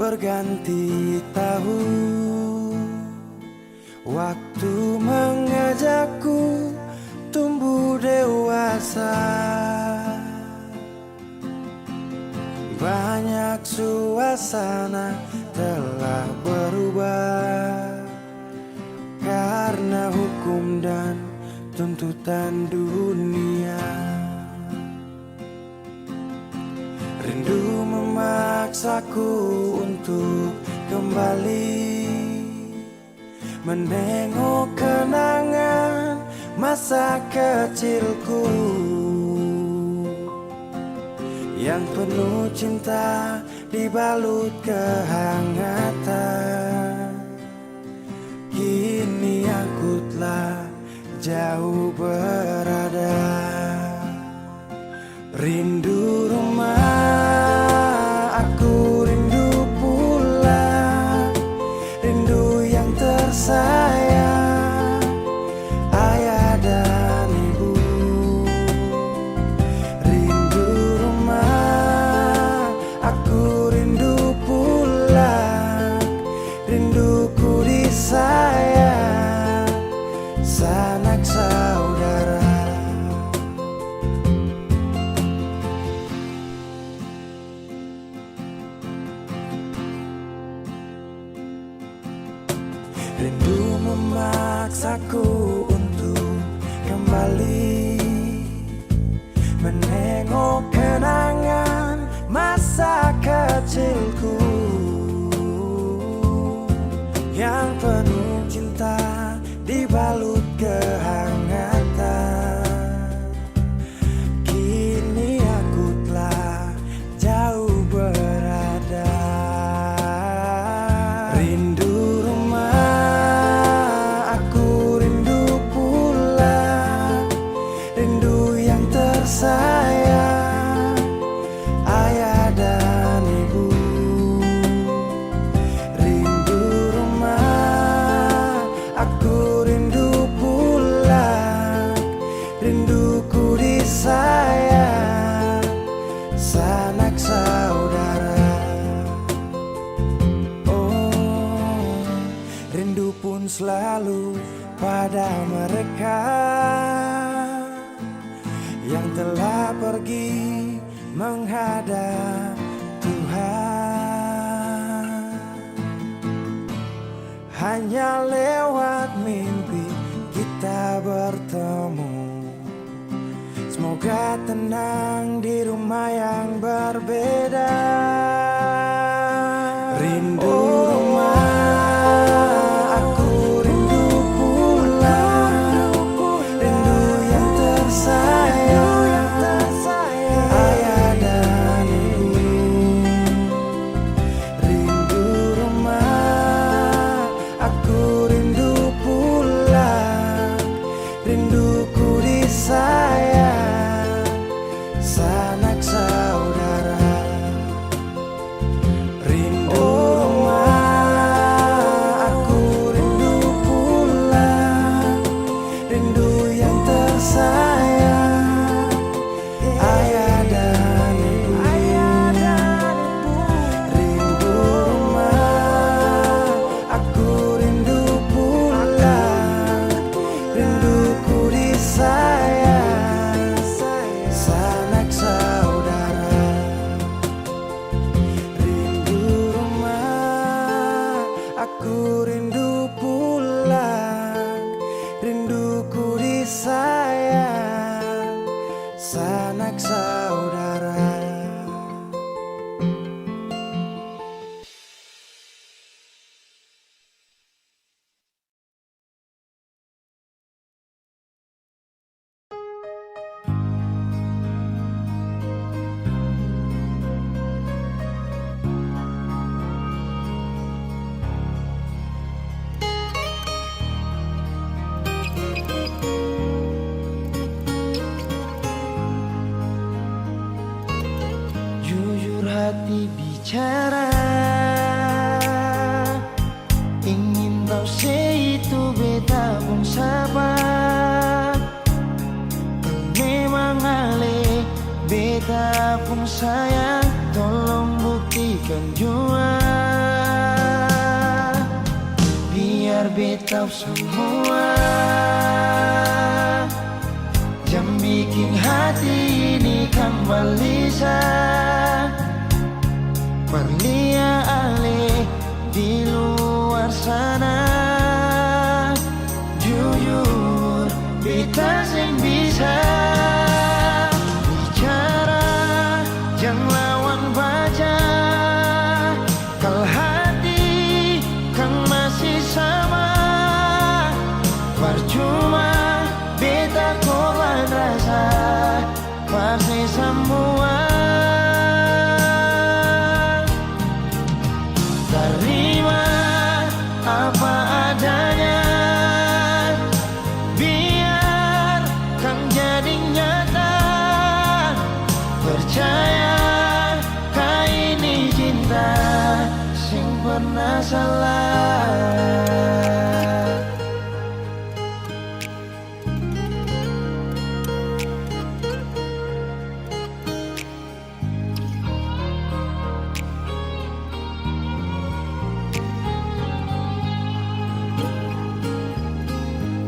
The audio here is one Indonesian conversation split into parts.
berganti tahun. Waktu mengajakku tumbuh dewasa. Banyak suasana telah berubah karena hukum dan tuntutan dunia. Rindu memaksaku untuk kembali menengok kenangan masa kecilku yang penuh cinta dibalut kehangatan. Kini aku telah jauh berada. Rindu rumah, aku rindu pulang. Rindu yang tersayang, ayah dan ibu. Rindu rumah, aku rindu pulang. Rinduku disayang, sanak saudara. Rindu memaksaku untuk kembali menengok kenangan masa kecilku yang penuh cinta dibalut kehangatan. Kini aku telah jauh berada. Rindu rumah, aku rindu pulang. Rindu yang tersayang, ayah dan ibu. Rindu rumah, aku rindu pulang. Rinduku disayang, sanak saudara. Oh, rindu pun selalu pada mereka yang telah pergi menghadap Tuhan. Hanya lewat mimpi kita bertemu. Semoga tenang di rumah yang berbeda. Rindu rumah, aku rindu pulang. Rindu yang tersayang, ayah dan ibu. Rindu rumah, aku rindu pulang. Rinduku disayang, sanak saudara. Rindu rumah, aku rindu pulang. Rindu yang tersayang, ayah dan ibu. Rindu rumah, aku rindu pulang. Rinduku disayang, sanak saudara. Rindu rumah, aku rindu pulang. Rinduku disayang, sanak saudara. Jujur hati bicara, ingin tahu itu beta pun sabar. Memang ale beta pun sayang, tolong buktikan jua. beta semua yang bikin hati ini kembali berlia alih di luar sana. Jujur beta sing bisa bicara yang lawan baca, kal hati kan masih sama. Percuma beta korban rasa pasti semua. Terima apa adanya, biar kan jadi nyata. Percaya kau ini cinta sing pernah salah.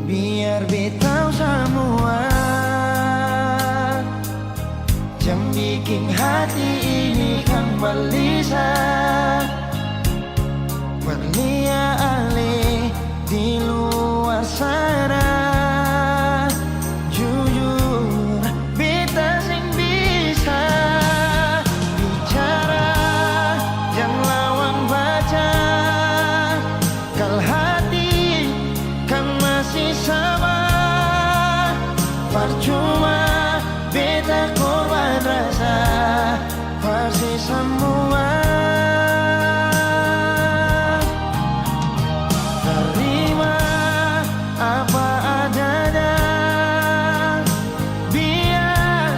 Biar beta semua yang bikin hati ini kan berlia alih di luar sana. Jujur beta sing bisa bicara yang lawan baca, kal hati kan masih sama. Percuma beta korban rasa pasti semua. Terima apa adanya, biar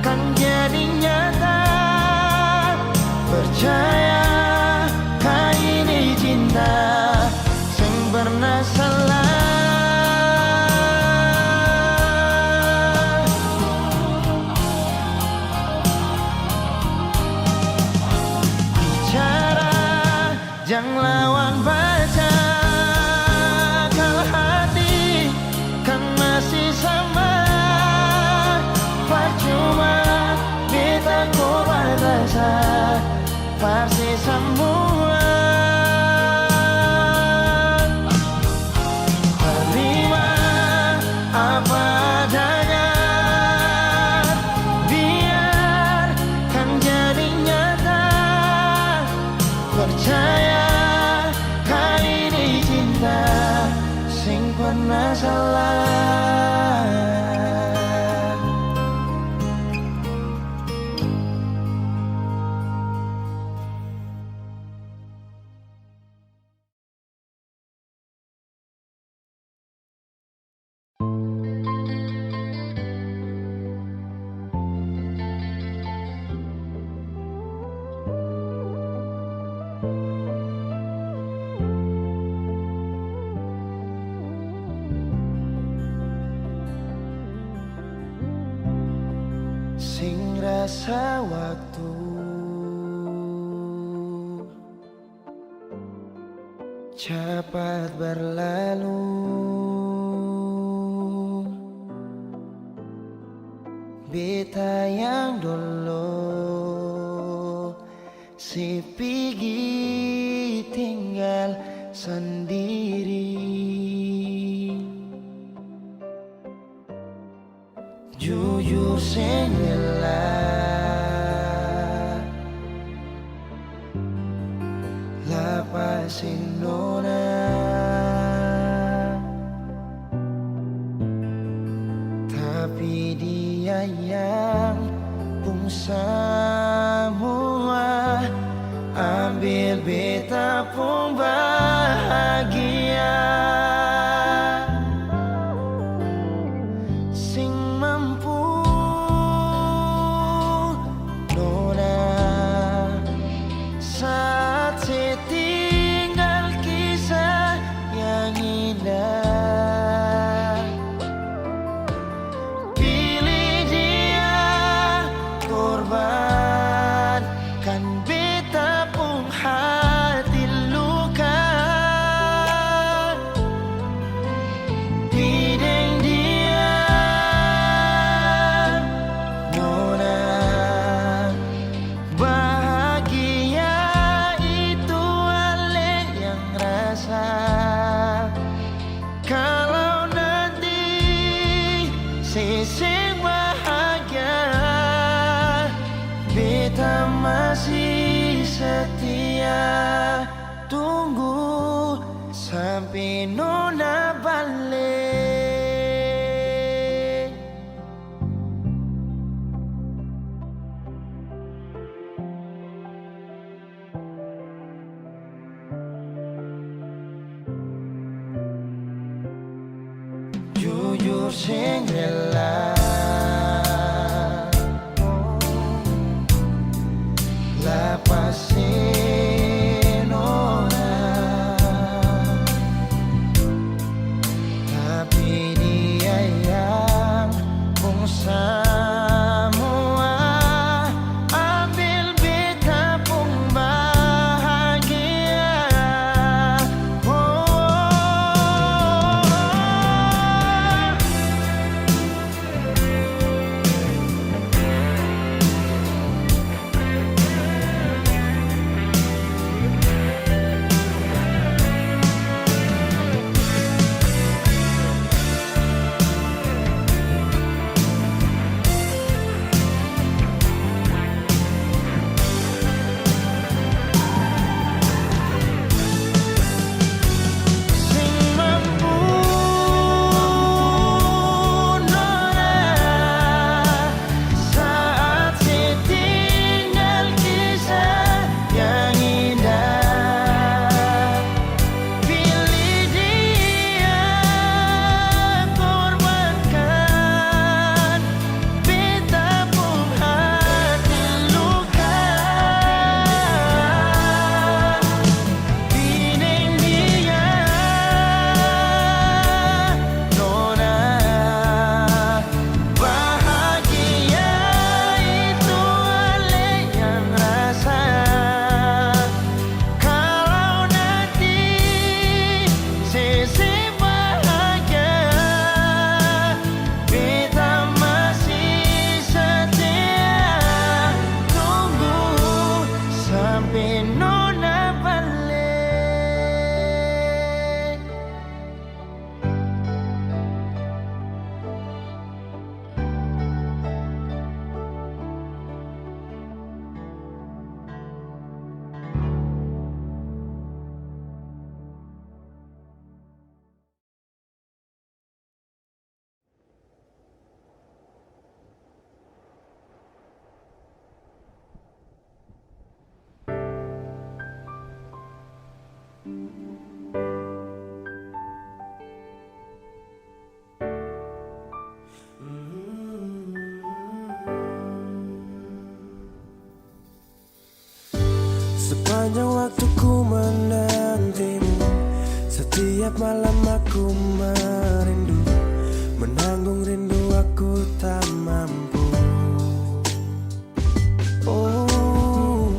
kan jadi nyata. Percaya kau ini cinta sing pernah salah. Jangan lawan baca, kal hati kan masih sama. Percuma beta korban rasa pasti semua. Terima apa adanya, biar kan jadi nyata. Percaya sing pernah salah. Sing rasa waktu cepat berlalu, beta yang dulu si pergi tinggal sendiri. Jujur senggelah lapasin nona, tapi dia yang pun semua ambil beta pun bahagia. Kan beta pun hati luka. sing bahagia. Beta masih setia, tunggu sampai nona balik. Jujur sing rela lepasin orang, tapi dia yang pun semua ambil beta pun bahagia. Sepanjang waktu ku menantimu, setiap malam aku merindu, menanggung rindu aku tak mampu. Oh,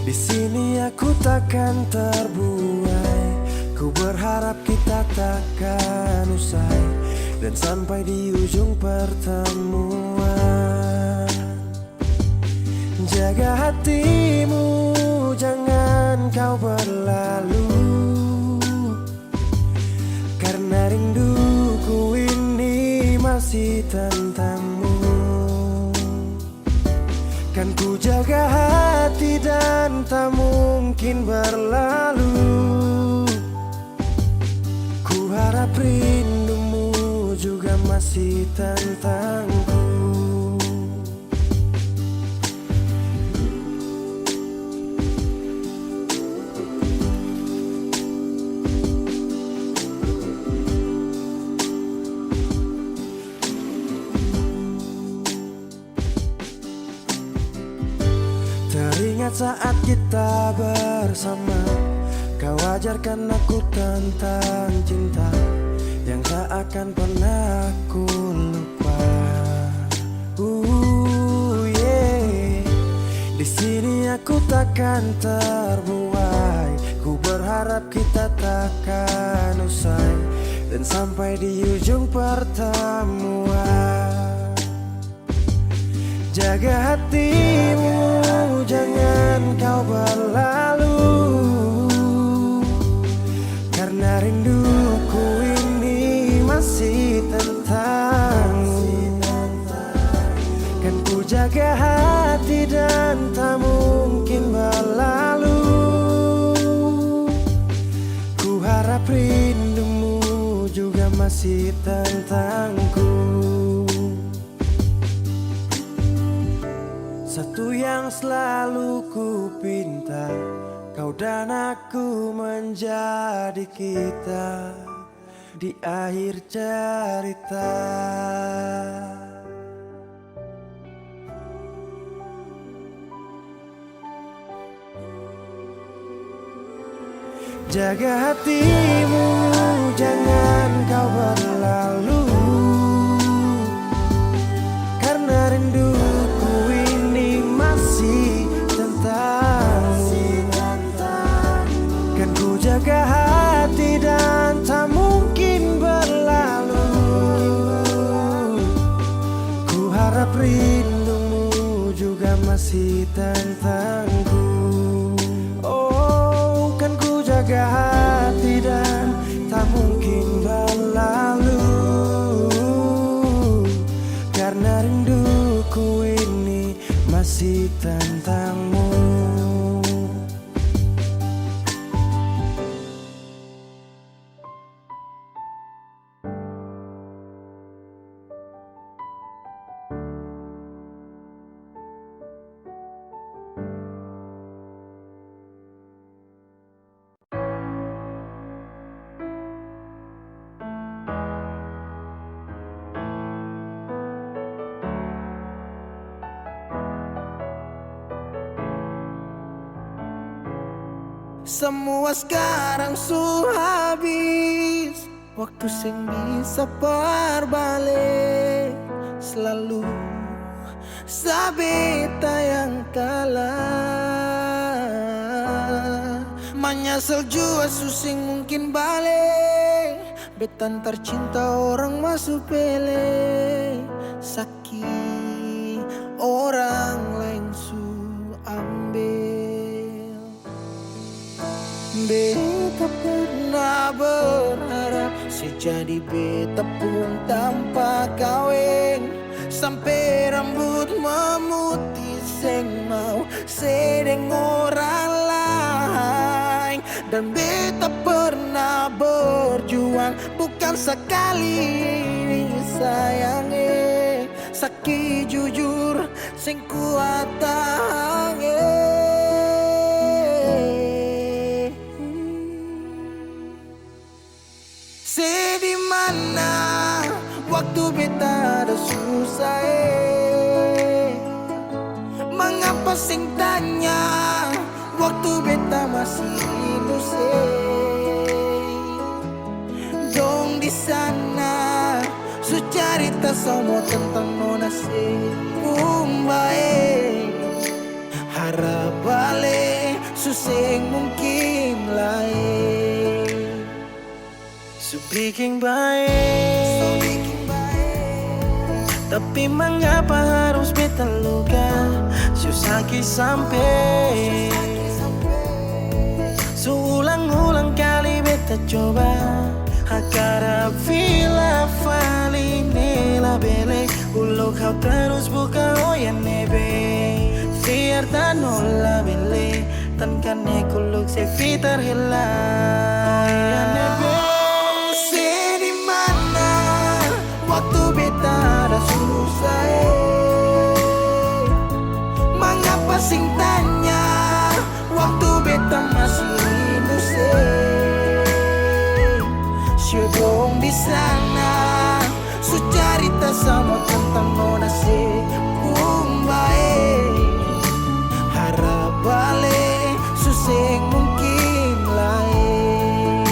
di sini aku takkan terbuai. Ku berharap kita takkan usai dan sampai di ujung pertemuan. Jaga hatimu, jangan kau berlalu, karena rinduku ini masih tentangmu. Kan ku jaga hati dan tak mungkin berlalu. Ku harap rindumu juga masih tentangku. Teringat saat kita bersama, kau ajarkan aku tentang cinta yang tak akan pernah aku lupa. Yeah. Di sini aku takkan terbuai. Ku berharap kita takkan usai dan sampai di ujung pertemuan. Jaga hatimu, jangan kau berlalu, karena rinduku ini masih tentangmu. masih tentangku. Satu yang selalu ku pinta, kau dan aku menjadi kita di akhir cerita. Jaga hatimu, jangan kau berlalu, karena rinduku ini masih tentangmu. Kan ku jaga hati dan tak mungkin berlalu. Ku harap rindumu juga masih tentangku. Jaga hati dan tak mungkin berlalu, karena rinduku ini masih tentangmu. Semua sekarang sudah habis, waktu sing bisa berbalik. Selalu sabeta yang kalah, menyesal jua susing mungkin balik. Betan tercinta orang masuk pele, sakit orang lain su ambil. Beta pernah berharap sejadi beta pun tanpa kawin, sampai rambut memutih seng mau sedeng orang lain. Dan beta pernah berjuang bukan sekali sayangi, sakit jujur sing kuat tahangi. Di mana waktu beta ada susah, mengapa sing tanya waktu beta masih hidup dong di sana su cerita semua tentang nona kumbae, harap balik suseng mungkin lain. So bikin baik, tapi mengapa harus beta luka? Susaki sampai seulang-ulang kali beta coba, agar vila fali nela bele. Ulo kau terus buka oya nebe, biar tak nola bele. Tankan ekuluk se fitar hilang oya nebe. Waktu beta ada susah, mengapa sing tanya waktu beta masih hidup syedong di sana su cerita sama tentang nona kumbae, harap balik suseng mungkin lain.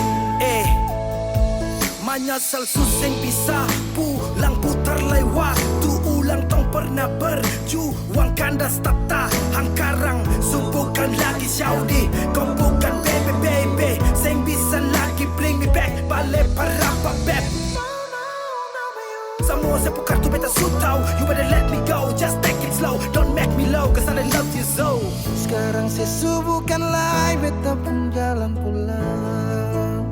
Menyesal suseng bisa pulang putar lewat tu ulang tong pernah berjuang kandas tata hangkarang subukan lagi Saudi kau bukan baby sing bisa lagi bring me back balik para beb. Semua sepukar tu beta sutau, you better let me go, just take it slow, don't make me low cause I love you so. Sekarang saya subukan lagi beta pun jalan pulang,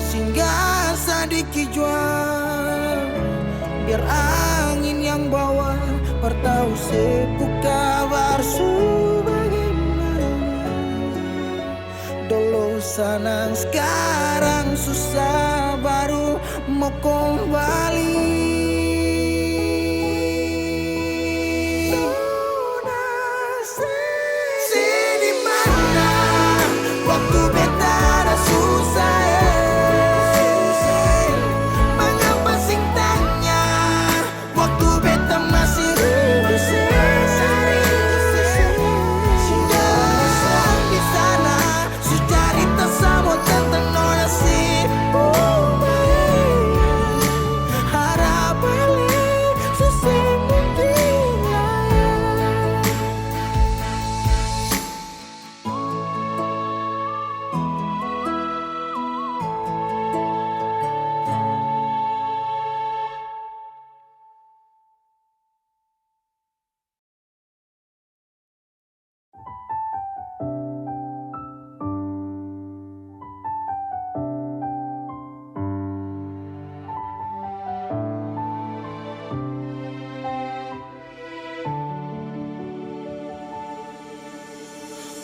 singgah sedikit jual, biar angin yang bawa bertahu sepuk kabar bagaimana. Dulu senang sekarang susah baru mau kembali. Di mana waktu beta ada susah, mengapa sing tanya waktu beta masih rindu di sana sucarita samo tentang nona si harap balik sesemungkin.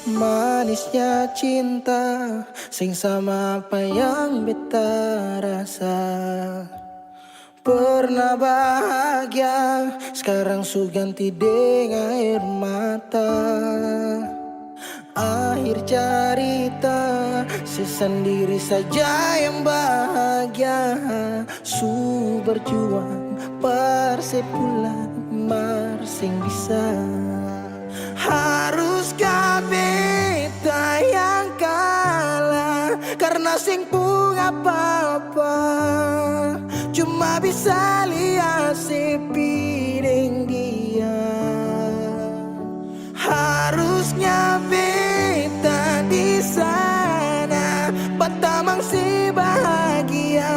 Manisnya cinta sing sama apa yang beta rasa. Pernah bahagia sekarang su ganti dengan air mata. Akhir cerita sesendiri saja yang bahagia. Su berjuang persepulan marsing bisa. Haruskah beta yang kalah karena sing pun apa-apa, cuma bisa lihat si piring dia. Harusnya beta di sana batamang si bahagia,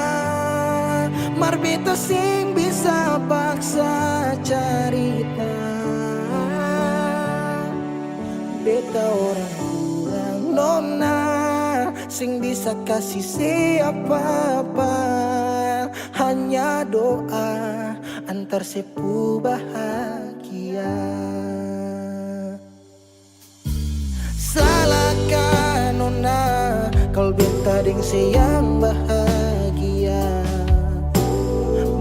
mar beta sing bisa paksa cerita. Beta orang kurang nona sing bisa kasih siapa-apa, hanya doa antar sepu bahagia. Salahkan nona kalau beta deng sayang bahagia.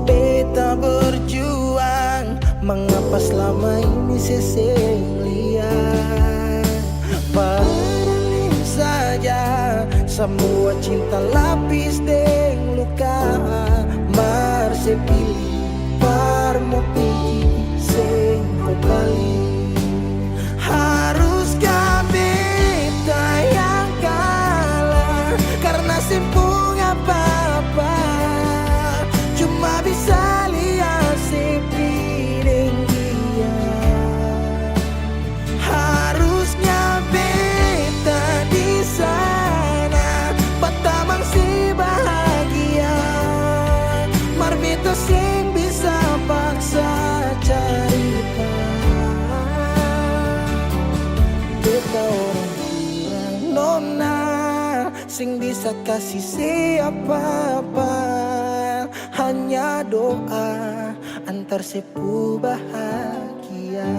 Beta berjuang mengapa selama ini seseng lihat. Padahal saja semua cinta lapis deng luka. Mar sepilih par mo pilih sing kembali. Haruskah beta yang kalah karena simpung apa-apa, cuma bisa lihat si piring dia. Harusnya beta di sana batamang si bahagia, mar beta sing bisa paksa cerita. Beta orang kurang nona sing bisa kasih siapa-apa, hanya doa antar sepu bahagia.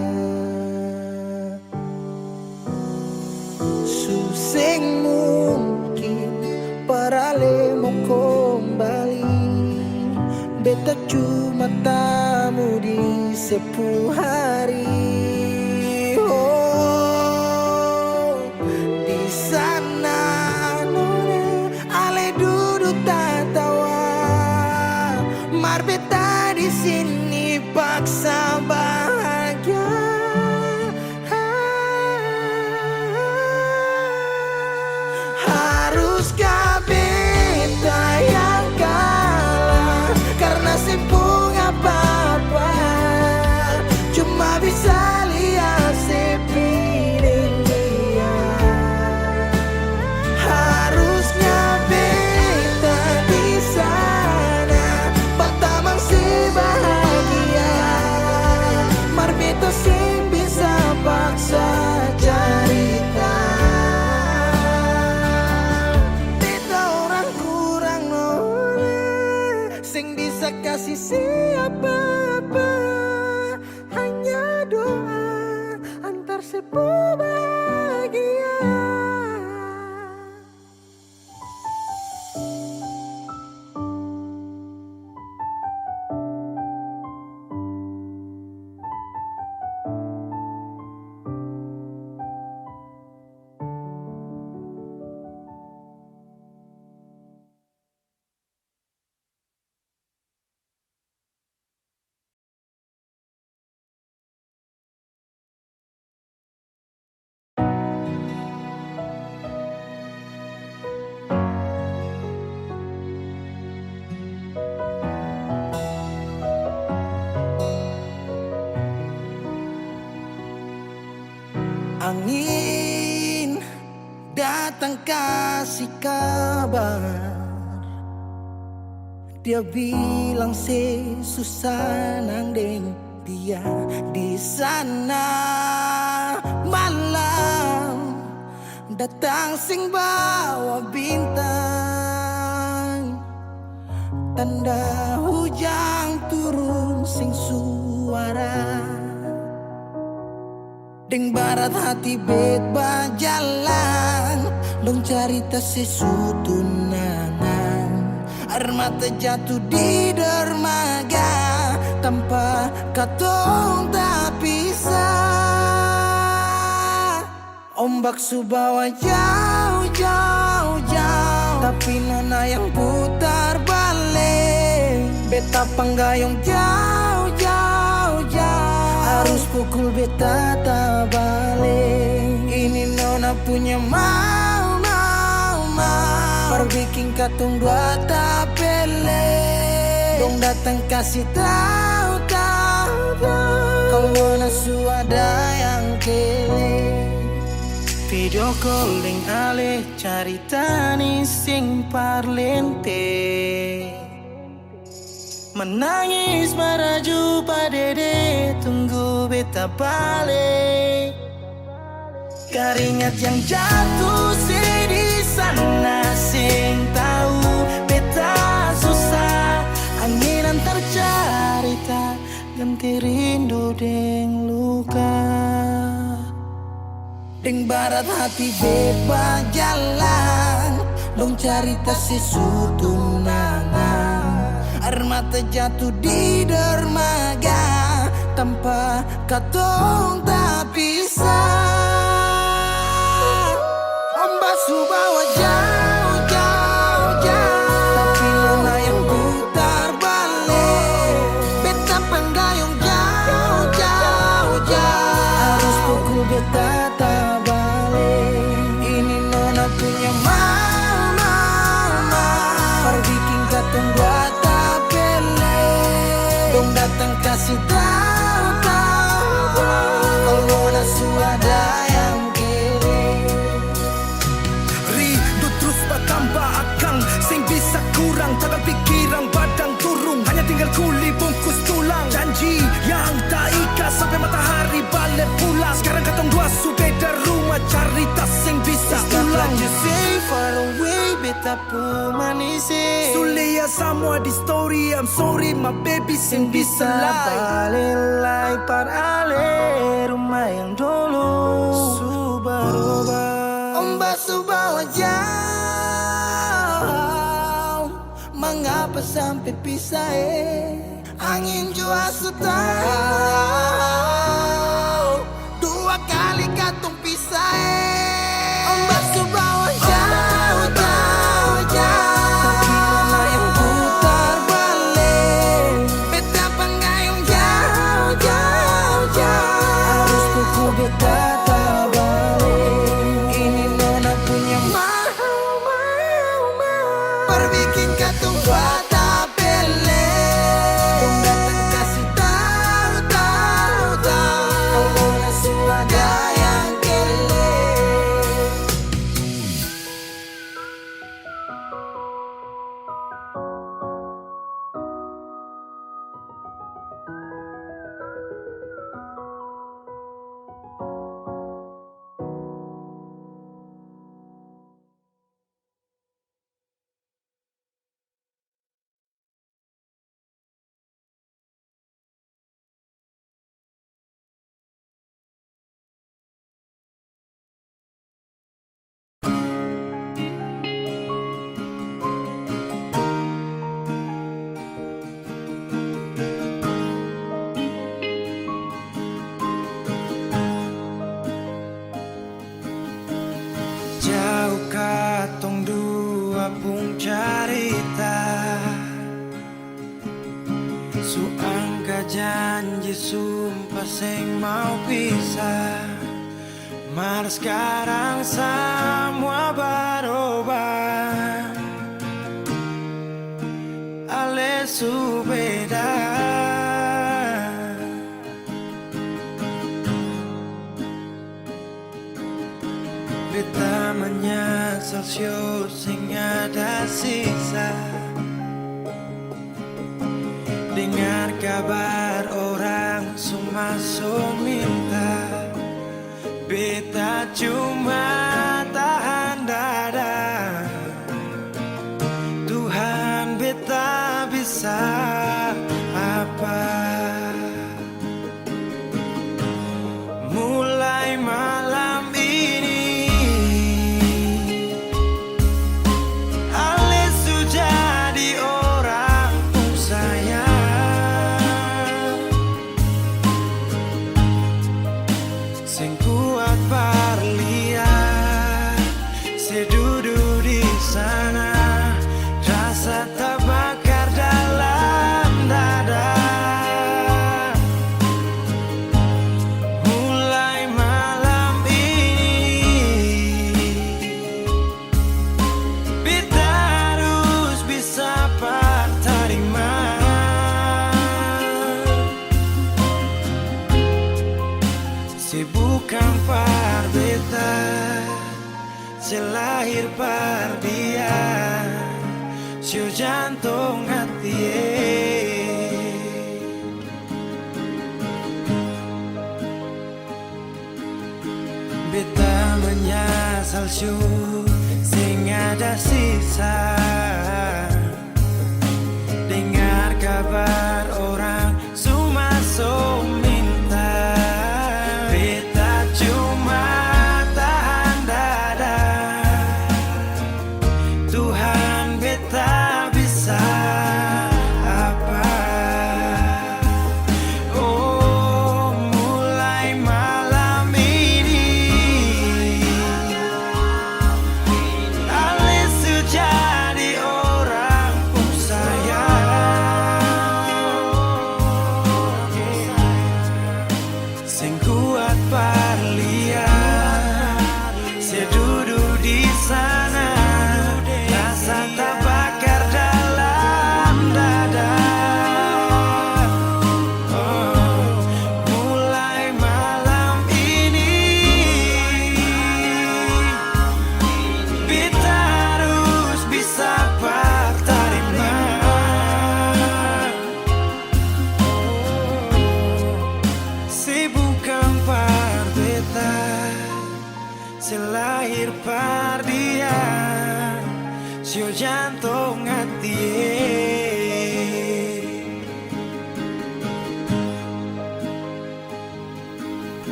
Suseng mungkin parale mau kembali. Beta cuma tamu di sepu hari. Oh, di sana nona ale duduk tertawa, mar beta di sini paksa bahagia. Haruskah beta yang kalah karena simpung apa-apa, cuma bisa lihat si piring dia. Harusnya beta di sana batamang si bahagia, mar beta sing bisa paksa cerita. Beta orang kurang nona sing bisa kasih siapa-apa, hanya doa antar sepu bahagia. datang kasih kabar. Dia bilang susah nang deng dia di sana. Malam datang sing bawa bintang, tanda hujan turun sing suara. Deng barat hati bet bajalan, dong cerita sesutunangan. Air mata jatuh di dermaga, tanpa katong tak pisah. Ombak subawa jauh, jauh, jauh, tapi nona yang putar balik. Beta panggayong jauh, jauh, jauh, harus pukul beta tak balik. Ini nona punya mau, mau, mau, perbikin katong dua tak pele. Dong datang kasih tahu, tahu, tahu, kalau nona suada yang kele. Video calling ale carita ni sing parlente. Menangis meraju padede, tunggu beta balik. Keringat yang jatuh di sana, sing tahu beta susah. Angin antar carita, ganti rindu deng luka. Deng barat hati beba jalan, dong cerita sesutunangan. Air mata jatuh di dermaga, tanpa katong tak pisah. Ombak subawa jauh, jauh, jauh, tapi nona yang putar balik. Beta panggayong jauh, jauh, jauh, harus pukul beta tak balik. Ini nona punya mau, mau, mau, perbikin katong buat tak pele. Dong datang kasih tahu, tahu, kalau nona suada yang kere. Rindu terus bertambah akang, sing bisa kurang, takkan pikiran badang turung. Hanya tinggal kuli bungkus tulang, janji yang tak ikat sampai matahari balik pulang. Sekarang katong dua su beda rumah, cari tas sing bisa ulang. You say far away, beta pu manise. Sulia semua di story, I'm sorry my baby sing bisa lie. Balilai par ale rumah yang dulu Subaroba. Ombak subawa jauh, mengapa sampai pisah angin jua tahu, dua kali katong pisah Ombak subawa jauh, jauh, jauh, tapi nona yang putar balik. Beta panggayong jauh, jauh, jauh, harus pukul beta tak balik. Ini nona punya mau, mau, mau, perbikin katong buat tak pele. Dong datang kasih tahu, tahu, tahu, kalau nona suada yang kele. Jauh katong dua pung carita, suangka janji sumpah sing mau pisah. Mar sekarang semua berubah, ale su beda. Beta menyadari Celsius sing ada sisa. Dengar kabar orang semua minta, beta cuma tahan dada. Tuhan beta bisa apa? Mulai malam ini Ale sudah jadi orang sayang, sing kuat parlian, sedudu di sana, rasa terbakar dalam dada. Mulai malam ini beta harus bisa terima. Bukan par beta, selahir par dia, siu jantung hati. Beta menyesal siu sing ada sisa. Dengar kabar orang semua minta, beta cuma tahan dada. Tuhan beta bisa apa? Oh, mulai malam ini Ale sudah jadi orang sayang, sing kuat parlian, sedudu di sana, rasa terbakar dalam dada. Oh, mulai malam ini beta harus bisa terima. Bukan par beta, selahir par dia, siu jantung hati.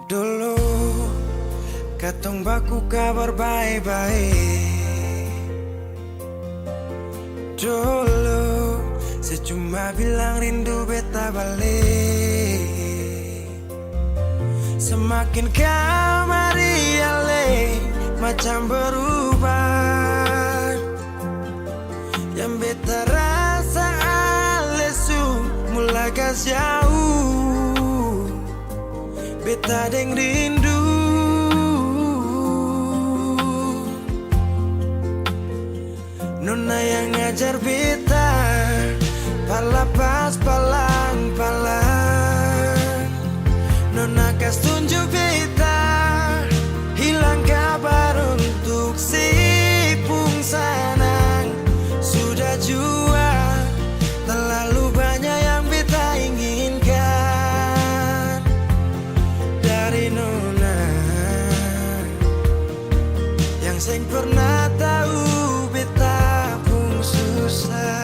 Dulu katong baku kabar baik-baik. Dulu saya cuma bilang rindu beta balik. Semakin kamari ale macam berubah. Yang beta rasa ale mulai gas jauh. Beta deng rindu, nona yang ngajar beta, palapas palang-palang. Nona kas tunjuk beta, hilang kabar untuk si pungsanang. Sudah jua, terlalu banyak yang beta inginkan dari nona yang seng pernah tahu beta pun susah.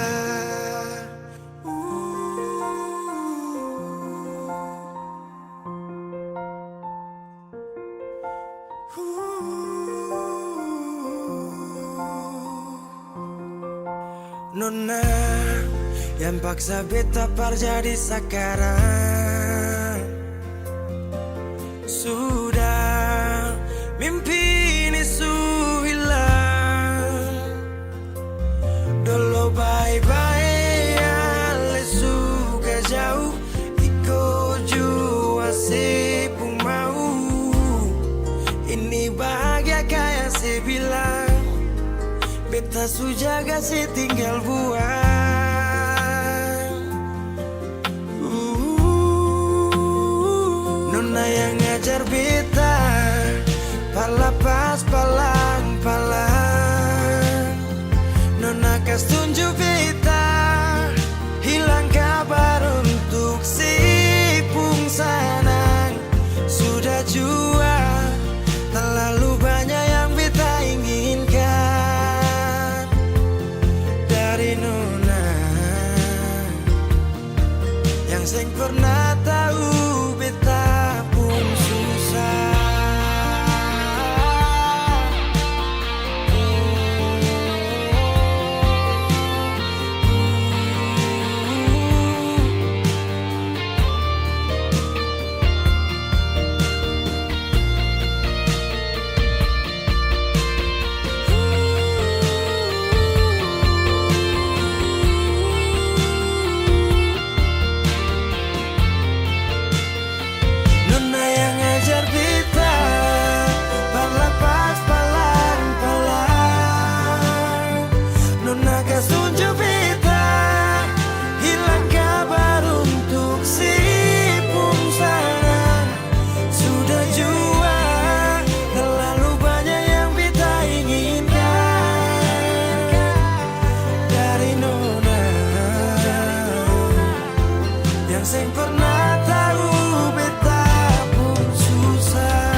Nona yang paksa beta par jadi sekarang. Sudah mimpi ini su hilang. Dulu bye-bye ale suka jauh. Iko jua sepung mau. Ini bahagia kayak sebilang. Beta su jaga si tinggal buang. Nona yang ngajar beta pala pas palang-palang. Nona kas tunjuk beta hilang kabar untuk si pungsanang. Sudah jua terlalu banyak yang beta inginkan dari Nona yang seng pernah tahu beta pun susah. Nona yang ngajar beta pas palang-palang. Nona kas tunjuk beta hilang kabar untuk si pungsangan. Sudah jua terlalu banyak yang beta inginkan dari Nona yang seng pernah tahu beta pun susah.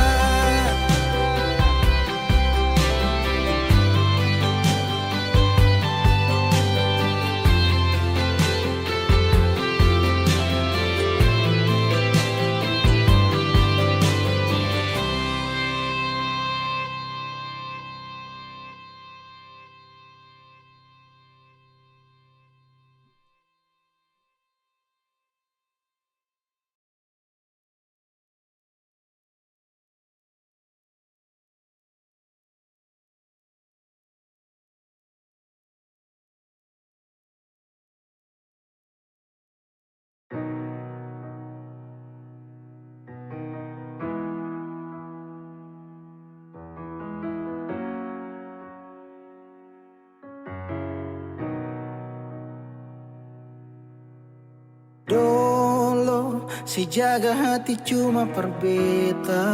Dolo si jaga hati cuma perbeta,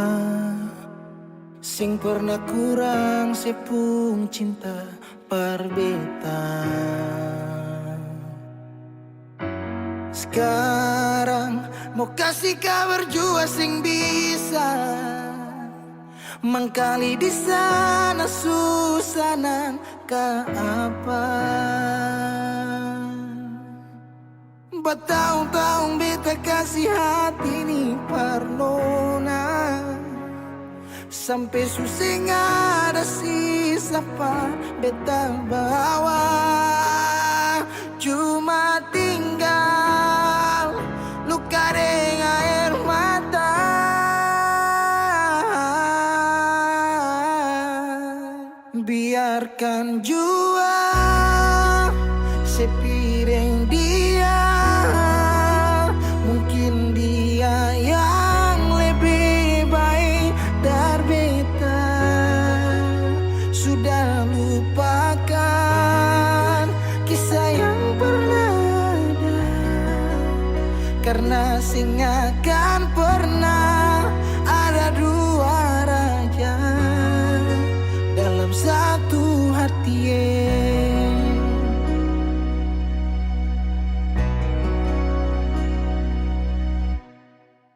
sing pernah kurang sepung cinta perbeta. Sekarang mau kasih kabar jua sing bisa mangkali di sana susanan ka apa. Bertahun-tahun beta kasih hati ni par Nona, sampai susah ada sisa pa beta bawa. Cuma tinggal luka dengan air mata. Biarkan jua sepiring dia, mungkin dia yang lebih baik dari beta. Sudah lupakan kisah yang pernah ada, karena sing akan pernah ada dua raja dalam satu hati.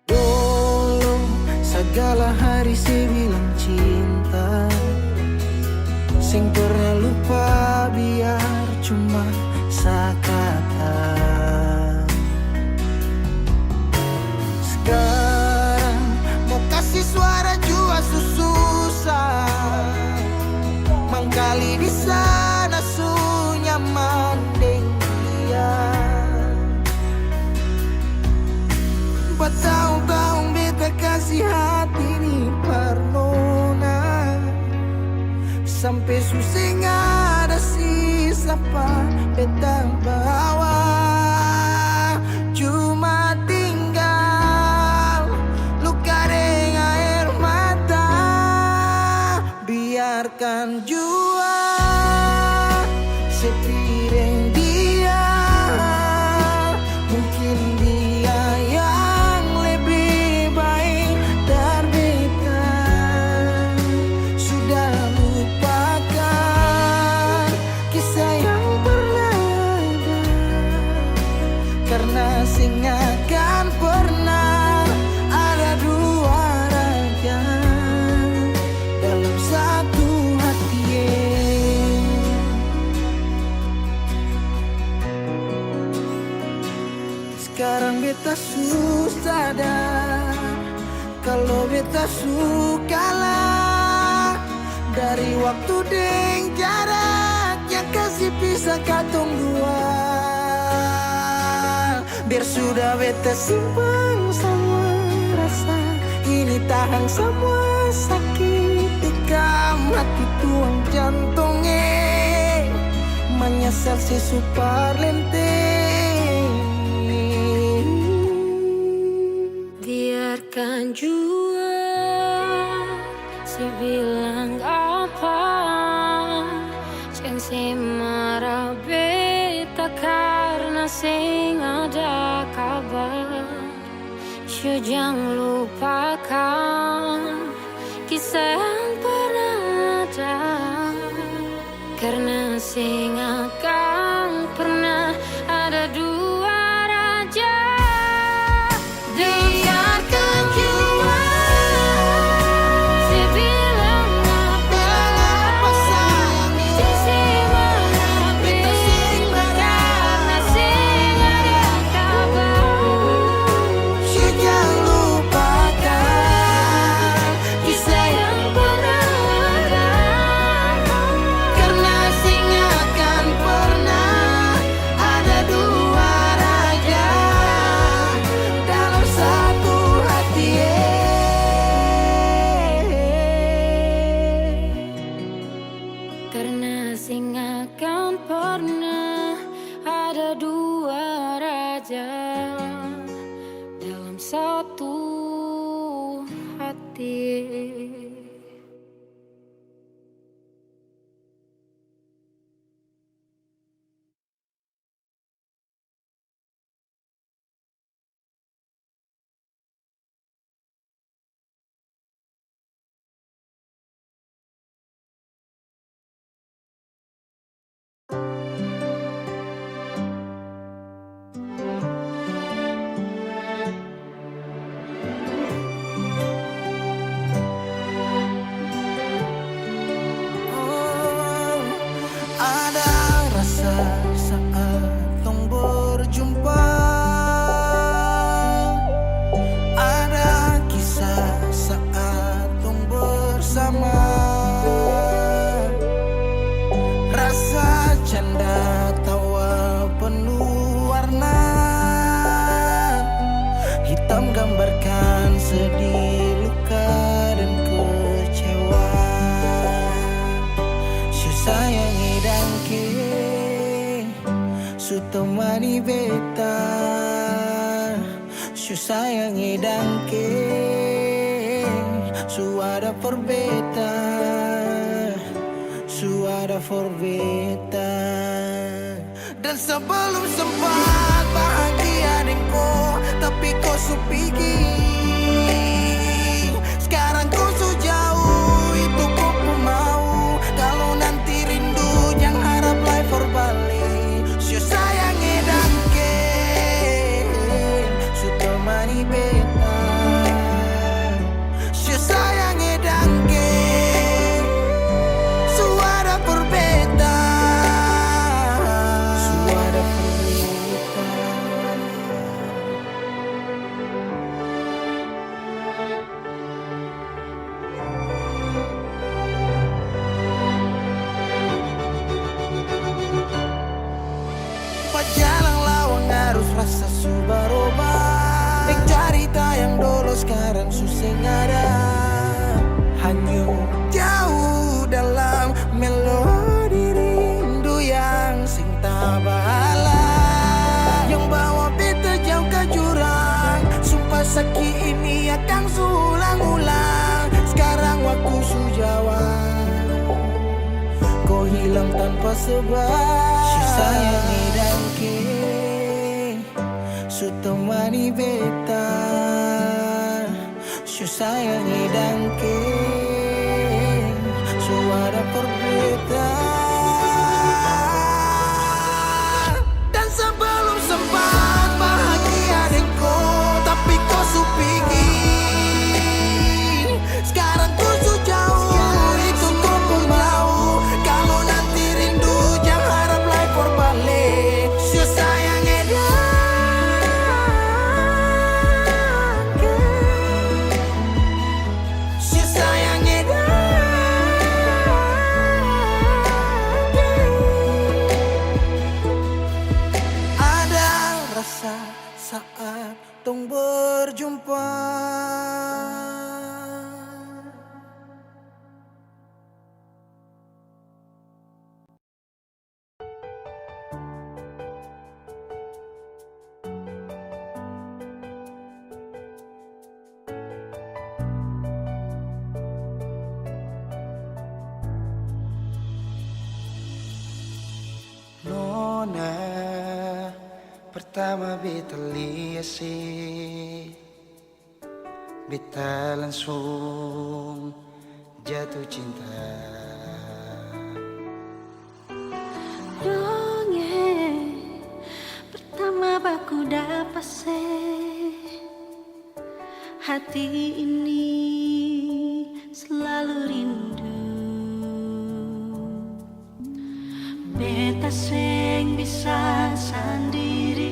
Dulu segala hari saya bilang cinta, sing pernah lupa biar cuma sekata. Sekarang mau kasih suara jua susah, mangkali di sana su nyaman. sampai susah ada sisa pa beta bawa. Cuma tinggal luka dengan air mata. Biarkan jua sepiring dia. Mungkin dia yang lebih baik dari beta. Sudah lupakan kisah yang pernah ada, karena singakan pernah ada dua raja dalam satu hati. Sekarang beta susah sadar kalau beta sukalah dari waktu deng jarak yang kasih pisah katong dua. Biar sudah beta simpan semua rasa ini, tahan semua sakit tikam hati tuang jantungnya, menyesal si super lenteng. Biarkan jua si bilang apa, jangan si marah beta karena sing ada kabar. Syu jangan lupakan kisah yang pernah ada, karena sing akan pernah ada dua raja. Biarkan jua si bilang apa, si marah beta karena sing ada kabar. Syu jangan lupakan Kisah yang pernah ada, karena sing akan pernah ada dua raja dalam satu hati. karena sing akan pernah ada dua raja dalam satu hati. Oh, ada rasa saat tong berjumpa, ada kisah saat tong bersama, rasa canda tawa penuh warna, hitam gambarkan sedih, luka dan kecewa. Su sayangi dangke, su temani beta. Su sayangi dangke, su ada for beta, su ada for beta. Dan sebelum sempat bahagia denko, tapi kau su pergi. Sekarang kau su jauh, itu kau pun mau. Kalau nanti rindu jangan harap life for balik. Su sayangi dangke, su temani beta. Su sayangi dangke, su ada for beta, su ada for beta. Jalan lawang harus rasa su berubah. Dek cerita yang dulu sekarang susah ada, hanyut jauh dalam hilang tanpa sebab. Si sayang edangke su temani beta. Si sayang edangke su ada perbedaan. Dan sebelum sempat bahagia denganku, tapi kau su pergi. Sekarang ku su jauh, itu kau pun mau. Kalau nanti rindu jangan harap lagi berbalik. Si sayang edangke, si sayang edangke. Ada rasa saat tong berjumpa. Nona, pertama beta lihat beta langsung jatuh cinta. Dongeng pertama baku dapat hati ini selalu rindu. Beta seng bisa sendiri,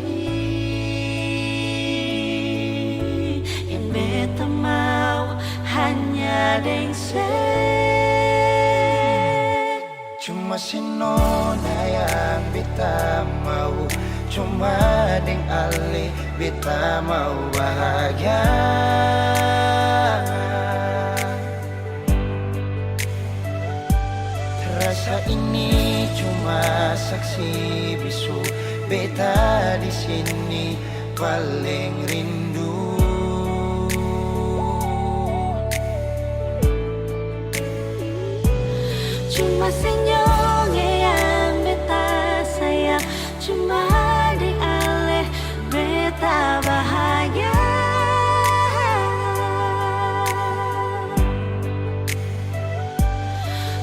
yang beta mau hanya deng Cuma si Nona yang beta mau, cuma deng Ale beta mau bahagia. Rasa ini cuma saksi bisu, beta di sini paling rindu. Cuma senyum yang beta sayang, cuma di Ale beta bahagia.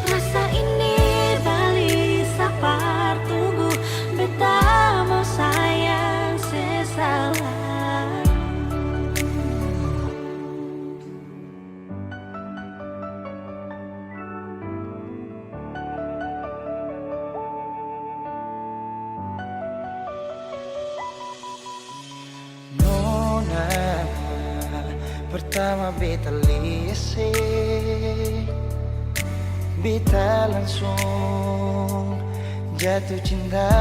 Rasa ini balik sapar tunggu, beta mau sayang sesalah. Nona, pertama beta lihat beta langsung jatuh cinta.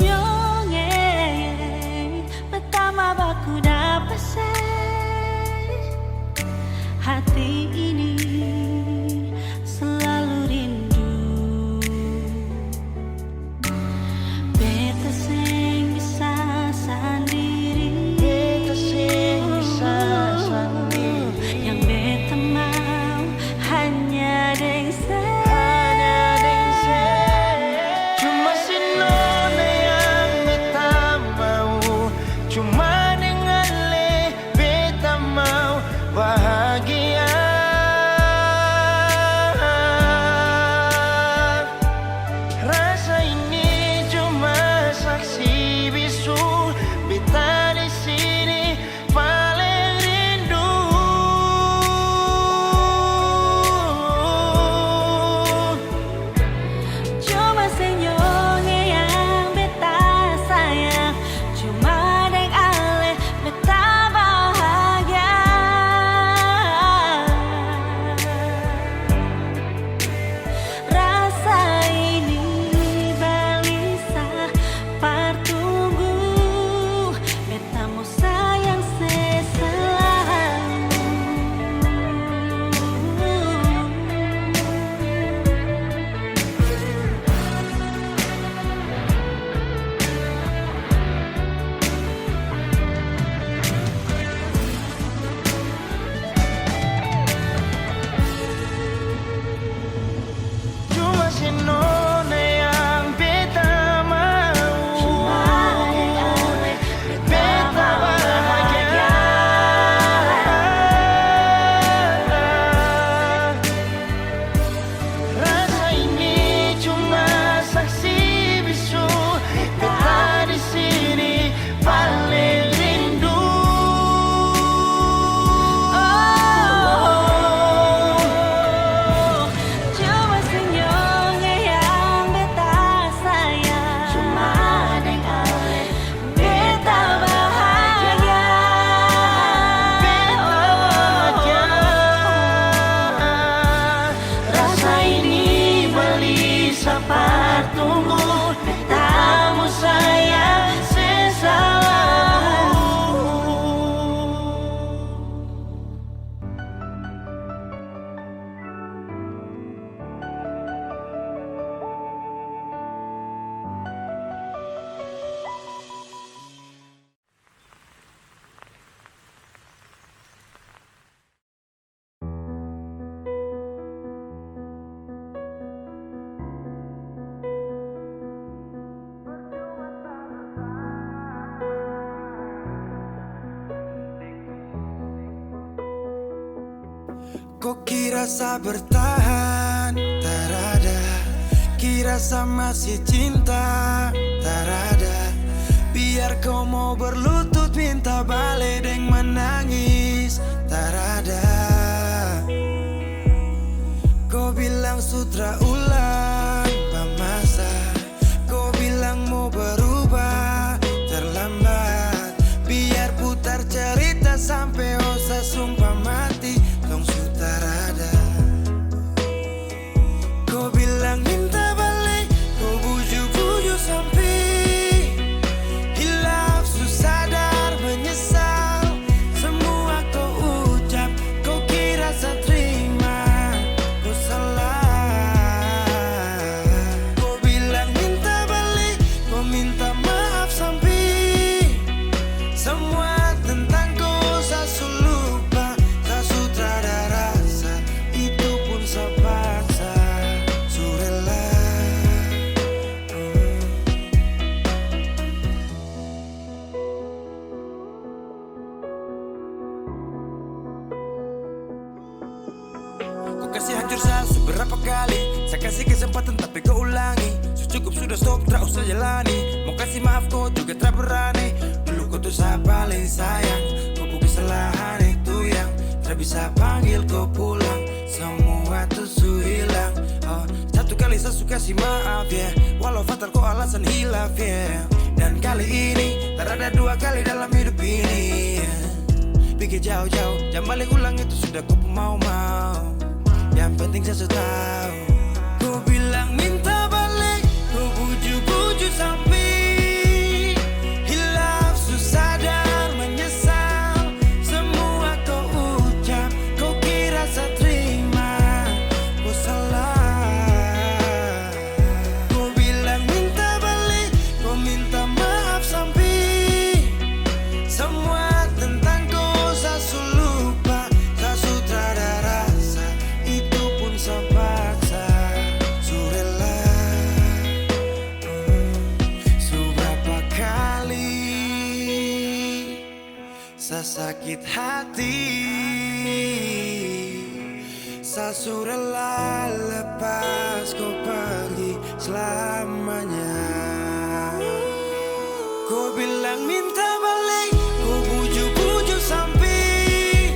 Nyongeng pertama baku dapat hati ini selalu rindu. Beta seng bisa sendiri, Beta sing bisa sendiri, yang beta mau hanya deng hanya deng Kok kira sa bertahan? Tarada. Kira sa masih cinta? Tarada. Biar kau mau berlutut minta balik deng menangis. Tarada. Kau bilang sutra ulang pamasa. Kau bilang mau berubah terlambat. Biar putar cerita sampai osa sumpah mati. Tong sutarada. Kau bilang minta balik. Kau buju-buju sampai hilaf susah sadar menyesal. Semua kau ucap. Kau kira saya terima. Kau salah. Kau bilang minta balik. Kau minta maaf sampai semua tentang kau saya lupa. Tak sutradara rasa. Itu pun saya paksa. Surela. Kau kasih hancur saya seberapa kali. Saya kasih kesempatan tapi kau ulangi. Cukup sudah stop, tak usah jalani. Mau kasih maaf kau juga tak berani. Dulu kau tuh saya paling sayang. Kau bukan kesalahan itu yang tak bisa panggil kau pulang. Semua tuh su hilang. Satu kali saya suka kasih maaf ya, walau fatal kau alasan hilaf ya. Dan kali ini tak ada dua kali dalam hidup ini ya. Pikir jauh-jauh, jangan balik ulang itu sudah kau mau-mau. Yang penting saya sudah tahu. Kau bilang minta balik, kau buju-buju sampai hilaf susah sadar menyesal. Semua kau ucap, kau kira saya terima. Kau salah. Kau bilang minta balik, kau minta maaf sampai semua tentang kau saya lupa. Tak sutradara rasa. Itu pun saya paksa. Surela. Seberapa kali saya sakit hati. Saya surela lepas kau pergi selamanya. Kau bilang minta balik, kau buju-buju sampai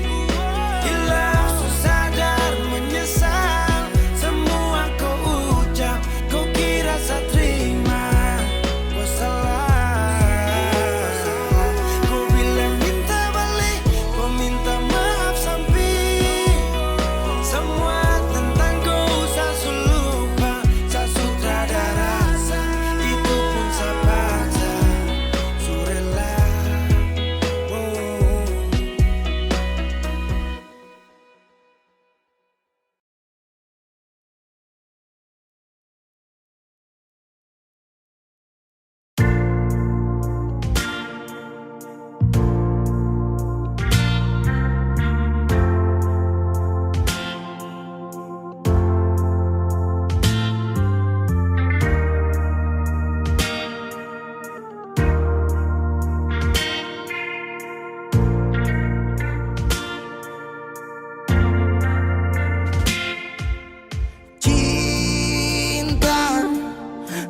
hilaf susah sadar menyesal. Semua kau ucap, kau kira saya terima. Kau salah. Kau bilang minta balik, kau minta maaf sampai semua tentang kau saya lupa. Saya sutradara rasa. Itu pun saya paksa. Surela. Cinta,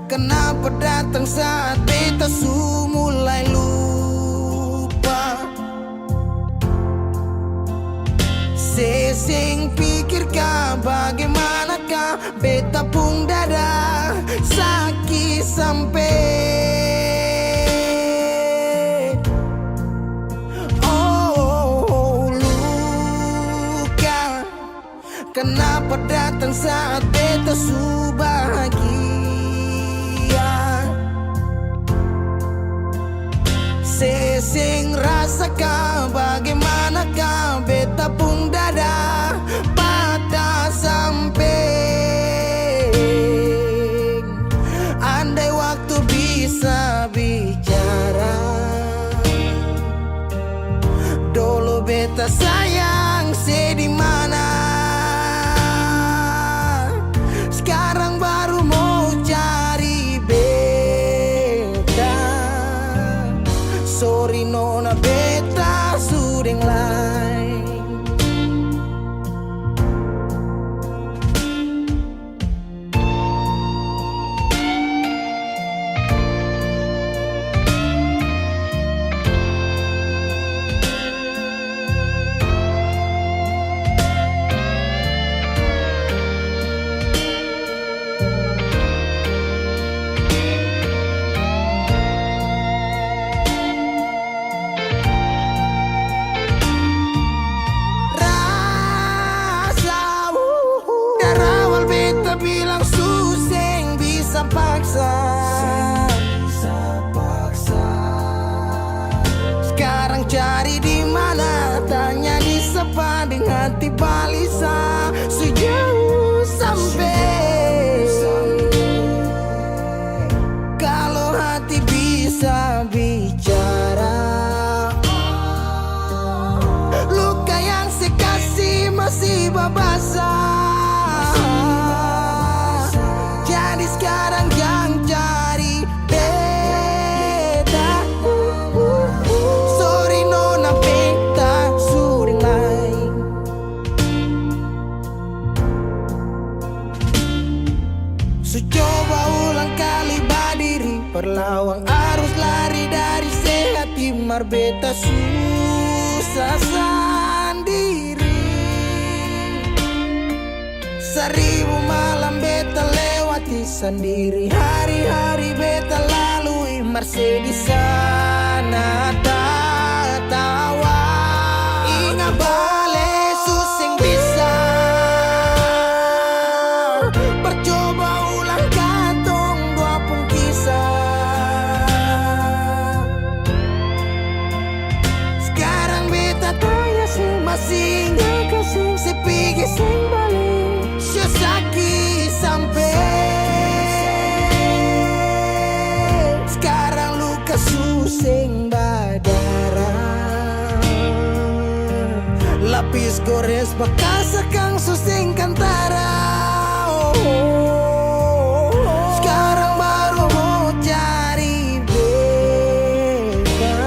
kenapa datang saat beta su mulai lupa. Sesing pikirkah bagaimanakah beta pun dada sakit sampai. Oh, luka, kenapa datang saat beta su bahagia. Sesing rasakah bagaimanakah beta pun dada patah sampai. Andai waktu bisa bicara, dulu beta sayang sedih mana. Sekarang baru mau cari beta. Sorry nona beta sudeng lain. Perlawang arus lari dari sehati marbeta susah sendiri. Seribu malam beta lewati sendiri. Hari-hari beta lalui marse di sana tawa. Ingat bale susing bisa. Percoba ulang katong dua pun kisah. Sekarang beta tanya sing masing kasih sepigi sing balik. Sesaki sampai sekarang luka susing badara. Lapis gores bekas kang susing kantara. Sekarang baru mau cari beta.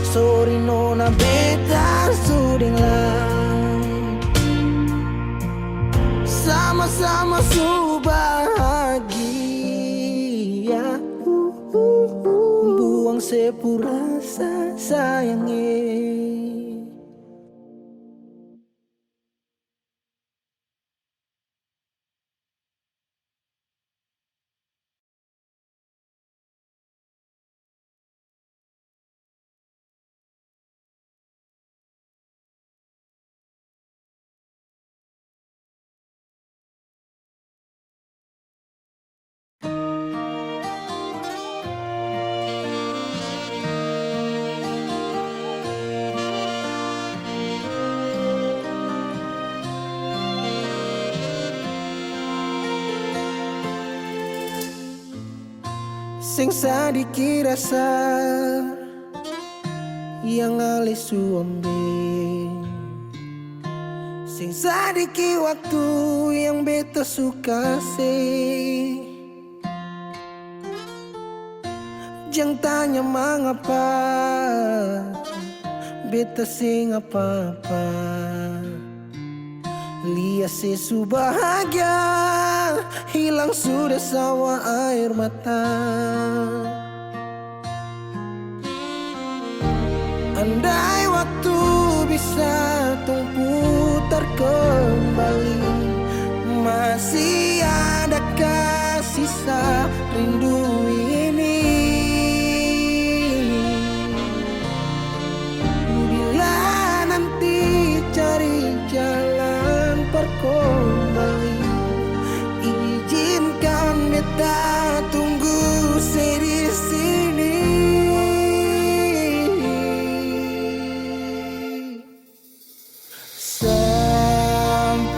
Sorry nona beta suding lah. Sama-sama su bahagia. Buang sepurasa sayangnya. Sing sadiki rasa yang ale suambe. Sing sadiki waktu yang beta suka sih. Jangan tanya mengapa beta sing apa-apa. Lihat sesu bahagia hilang sudah sawa air mata. Andai waktu bisa tung putar kembali, masih adakah sisa rindu ini? Bila nanti cari jalan kembali, izinkan beta tunggu di sini. Sampai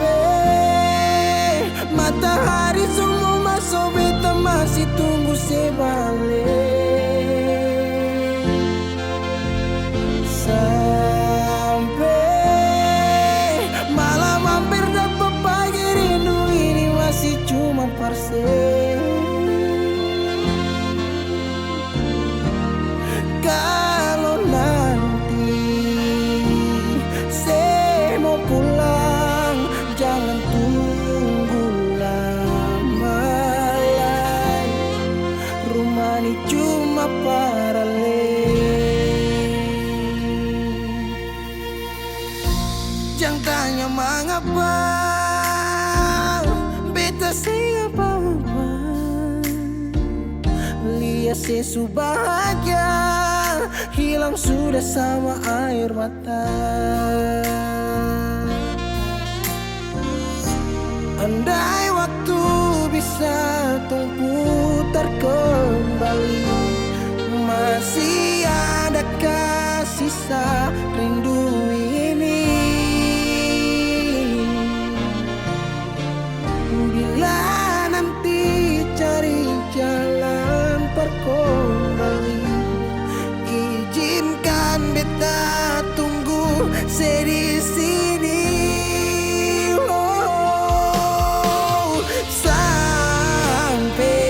matahari semua masuk, beta masih tunggu sebalik. Sampai malam hampir dapat pagi, rindu ini masih cuma parse. Kalau nanti saya mau pulang, jangan tunggu lama lagi. Rumah ini cuma paralel. Jangan tanya mengapa beta siapa. Lihat sesu bahagia hilang sudah sama air mata. Andai waktu bisa tung putar kembali, masih adakah sisa rindu ini? Bila nanti cari jalan kembali, izinkan beta tunggu di sini. Oh, sampai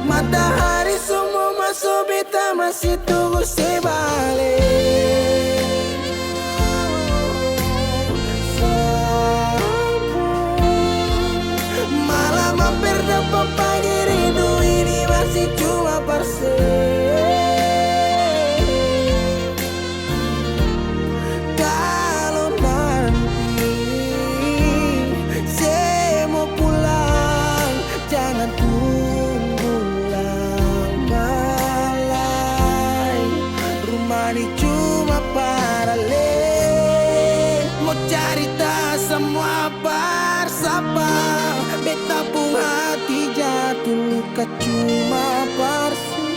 matahari semua masuk, beta masih tunggu sebalik. Sampai malam hampir dapat pagi, rindu cuma parse. Kalau nanti saya mau pulang, jangan tunggu lama-lama. Rumah ini cuma paralel, mau cerita semua bersama. Beta pun hati jatuh luka cuma parsi,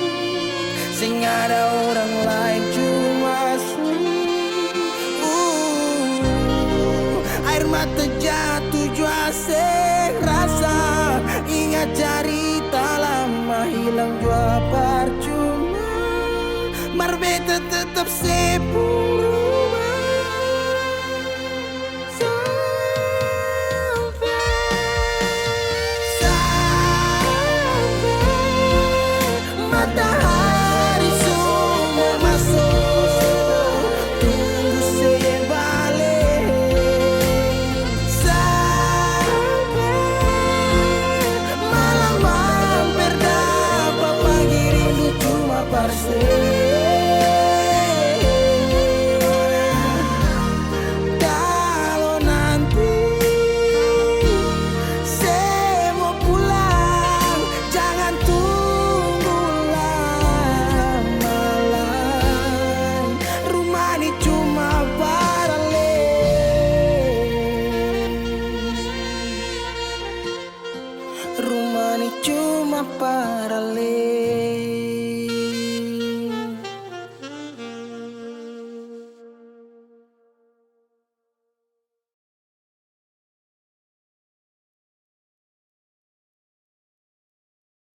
sing ada orang lain cuma su. Air mata jatuh jua sing rasa, ingat cerita lama hilang jua percuma. Marbeta tetap sepura.